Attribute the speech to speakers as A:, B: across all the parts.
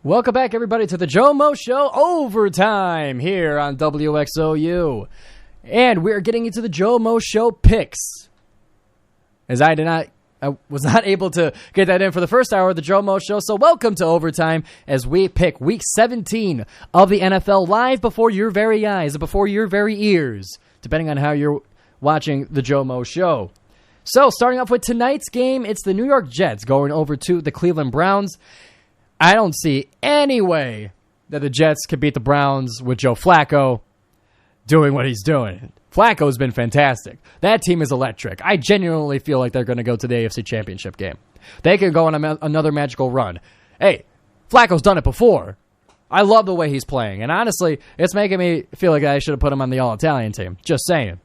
A: Welcome back, everybody, to the GioMoShow Overtime here on WXOU. And we're getting into the GioMoShow picks. As I was not able to get that in for the first hour of the GioMoShow, so welcome to Overtime as we pick Week 17 of the NFL live before your very eyes, before your very ears, depending on how you're watching the GioMoShow. So, starting off with tonight's game, it's the New York Jets going over to the Cleveland Browns. I don't see any way that the Jets could beat the Browns with Joe Flacco doing what he's doing. Flacco's been fantastic. That team is electric. I genuinely feel like they're going to go to the AFC Championship game. They could go on another magical run. Hey, Flacco's done it before. I love the way he's playing. And honestly, it's making me feel like I should have put him on the All-Italian team. Just saying.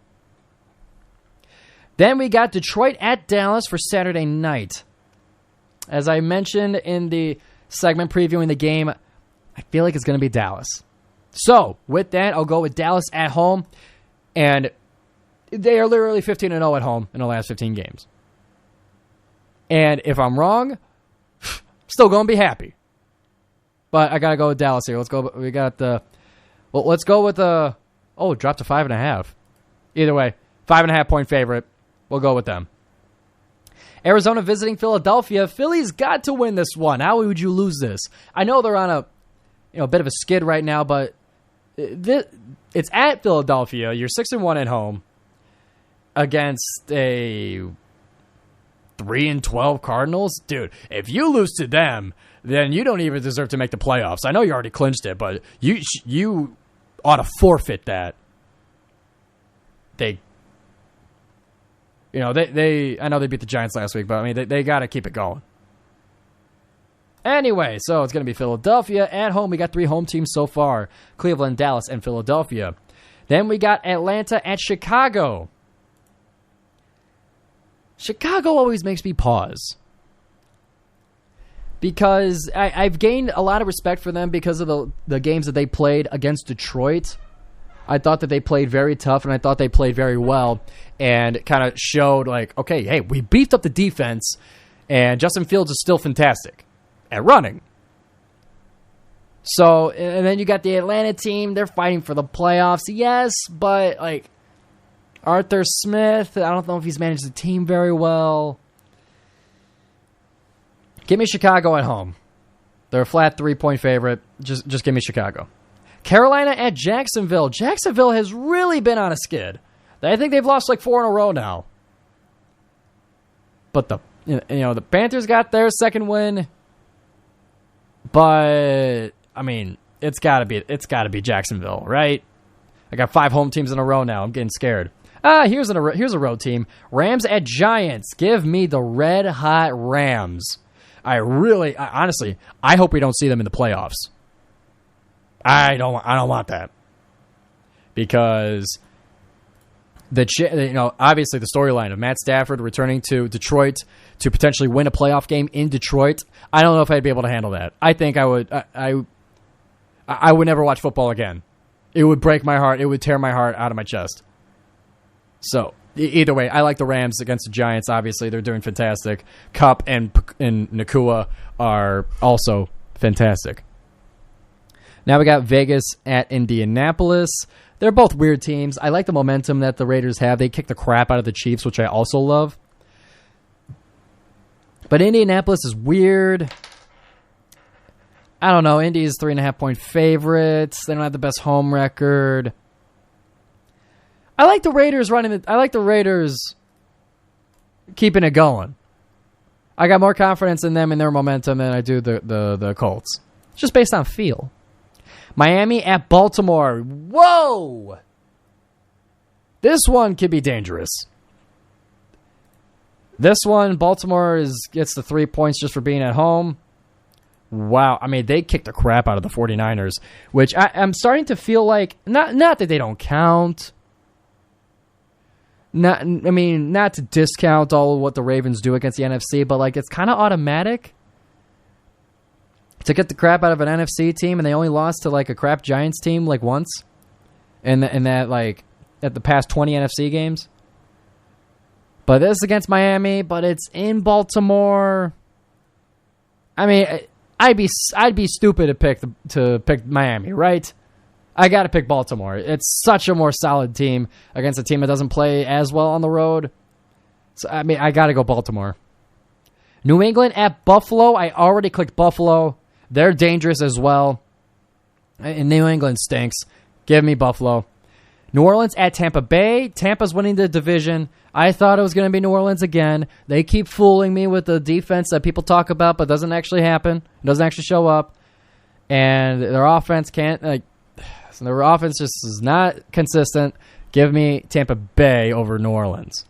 A: Then we got Detroit at Dallas for Saturday night. As I mentioned in the segment previewing the game, I feel like it's going to be Dallas. So, with that, I'll go with Dallas at home. And they are literally 15-0 at home in the last 15 games. And if I'm wrong, still going to be happy. But I got to go with Dallas here. Let's go. We got the... Well, let's go with the... Oh, it dropped to 5.5. Either way, 5.5 point favorite. We'll go with them. Arizona visiting Philadelphia. Philly's got to win this one. How would you lose this? I know they're on a bit of a skid right now, but it's at Philadelphia. You're 6-1 at home against a 3-12 Cardinals. Dude, if you lose to them, then you don't even deserve to make the playoffs. I know you already clinched it, but you ought to forfeit that. I know they beat the Giants last week, but I mean, they got to keep it going. Anyway, so it's going to be Philadelphia at home. We got 3 home teams so far: Cleveland, Dallas, and Philadelphia. Then we got Atlanta at Chicago. Chicago always makes me pause because I've gained a lot of respect for them because of the games that they played against Detroit. I thought that they played very tough, and I thought they played very well, and kind of showed like, okay, hey, we beefed up the defense, and Justin Fields is still fantastic at running. So, and then you got the Atlanta team. They're fighting for the playoffs, yes, but like Arthur Smith, I don't know if he's managed the team very well. Give me Chicago at home. They're a flat 3-point favorite. Just give me Chicago. Carolina at Jacksonville. Jacksonville has really been on a skid. I think they've lost like 4 in a row now. But the Panthers got their second win. But I mean, it's got to be Jacksonville, right? I got 5 home teams in a row now. I'm getting scared. Here's a road team. Rams at Giants. Give me the red hot Rams. Honestly, I hope we don't see them in the playoffs. I don't want that, because obviously the storyline of Matt Stafford returning to Detroit to potentially win a playoff game in Detroit. I don't know if I'd be able to handle that. I think I would. I would never watch football again. It would break my heart. It would tear my heart out of my chest. So either way, I like the Rams against the Giants. Obviously, they're doing fantastic. Kupp and Nakua are also fantastic. Now we got Vegas at Indianapolis. They're both weird teams. I like the momentum that the Raiders have. They kick the crap out of the Chiefs, which I also love. But Indianapolis is weird. I don't know. Indy is 3.5 point favorites. They don't have the best home record. I like the Raiders I like the Raiders keeping it going. I got more confidence in them and their momentum than I do the Colts. It's just based on feel. Miami at Baltimore. Whoa! This one could be dangerous. This one, Baltimore gets the 3 points just for being at home. Wow. I mean, they kicked the crap out of the 49ers, which I'm starting to feel like, not that they don't count. Not to discount all of what the Ravens do against the NFC, but like it's kind of automatic to get the crap out of an NFC team, and they only lost to like a crap Giants team like once, in that like at the past 20 NFC games. But this is against Miami, but it's in Baltimore. I mean, I'd be stupid to pick Miami, right? I got to pick Baltimore. It's such a more solid team against a team that doesn't play as well on the road. So, I mean, I got to go Baltimore. New England at Buffalo. I already clicked Buffalo. They're dangerous as well. And New England stinks. Give me Buffalo. New Orleans at Tampa Bay. Tampa's winning the division. I thought it was going to be New Orleans again. They keep fooling me with the defense that people talk about, but doesn't actually happen. It doesn't actually show up. And their offense their offense just is not consistent. Give me Tampa Bay over New Orleans.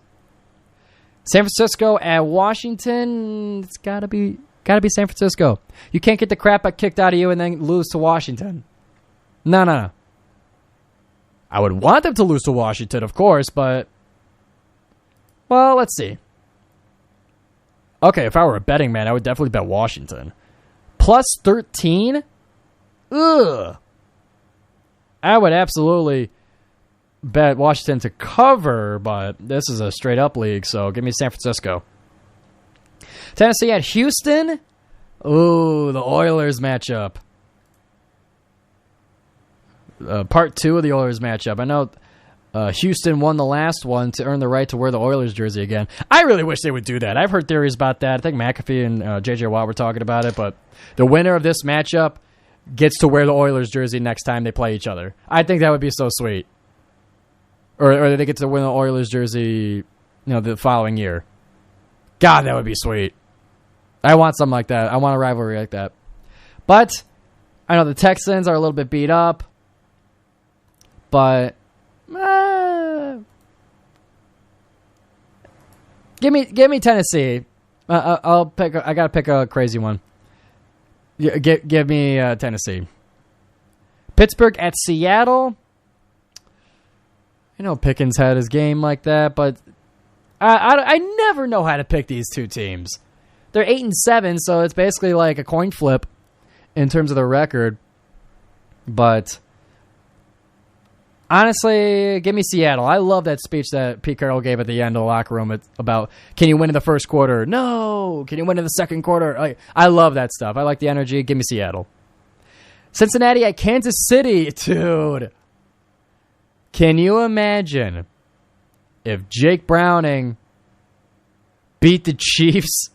A: San Francisco at Washington. It's gotta be San Francisco. You can't get the crap kicked out of you and then lose to Washington. No. I would want them to lose to Washington, of course, but well, let's see. Okay, if I were a betting man, I would definitely bet Washington. Plus 13? Ugh. I would absolutely bet Washington to cover, but this is a straight-up league, so give me San Francisco. Tennessee at Houston. Ooh, the Oilers matchup. Part 2 of the Oilers matchup. I know Houston won the last one to earn the right to wear the Oilers jersey again. I really wish they would do that. I've heard theories about that. I think McAfee and J.J. Watt were talking about it, but the winner of this matchup gets to wear the Oilers jersey next time they play each other. I think that would be so sweet. Or they get to win the Oilers jersey, the following year. God, that would be sweet. I want something like that. I want a rivalry like that. But I know the Texans are a little bit beat up. But give me Tennessee. I'll pick. I gotta pick a crazy one. Give me Tennessee. Pittsburgh at Seattle. Pickens had his game like that, but I never know how to pick these two teams. They're 8-7, so it's basically like a coin flip in terms of their record. But honestly, give me Seattle. I love that speech that Pete Carroll gave at the end of the locker room about, can you win in the first quarter? No. Can you win in the second quarter? I love that stuff. I like the energy. Give me Seattle. Cincinnati at Kansas City. Dude. Can you imagine if Jake Browning beat the Chiefs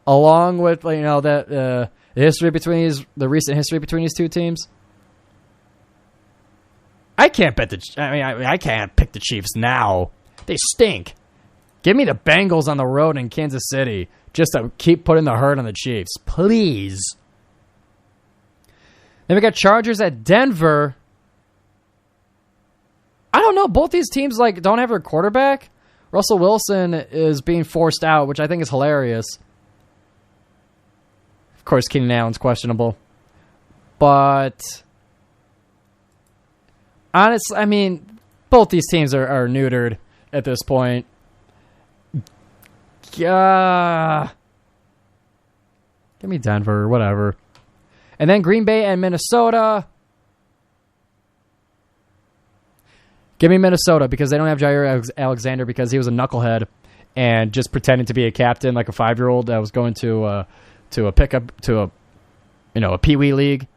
A: along with, the history between the recent history between these two teams? I can't bet I can't pick the Chiefs now. They stink. Give me the Bengals on the road in Kansas City just to keep putting the hurt on the Chiefs, please. Then we got Chargers at Denver. I don't know. Both these teams don't have their quarterback. Russell Wilson is being forced out, which I think is hilarious. Of course, Keenan Allen's questionable, but honestly, both these teams are neutered at this point. Give me Denver, whatever. And then Green Bay and Minnesota. Give me Minnesota because they don't have Jair Alexander because he was a knucklehead and just pretending to be a captain like a 5-year-old that was going to a pickup to a Pee-wee league,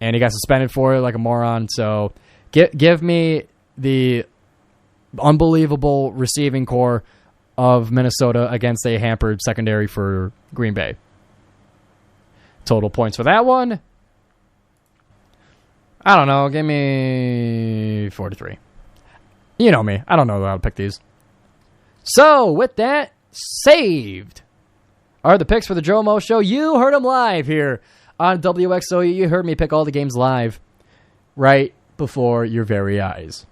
A: and he got suspended for it like a moron. So give me the unbelievable receiving core of Minnesota against a hampered secondary for Green Bay. Total points for that one. I don't know. Give me 43. You know me. I don't know how to pick these. So, with that, saved are the picks for the GioMo Show. You heard them live here on WXOU. You heard me pick all the games live right before your very eyes.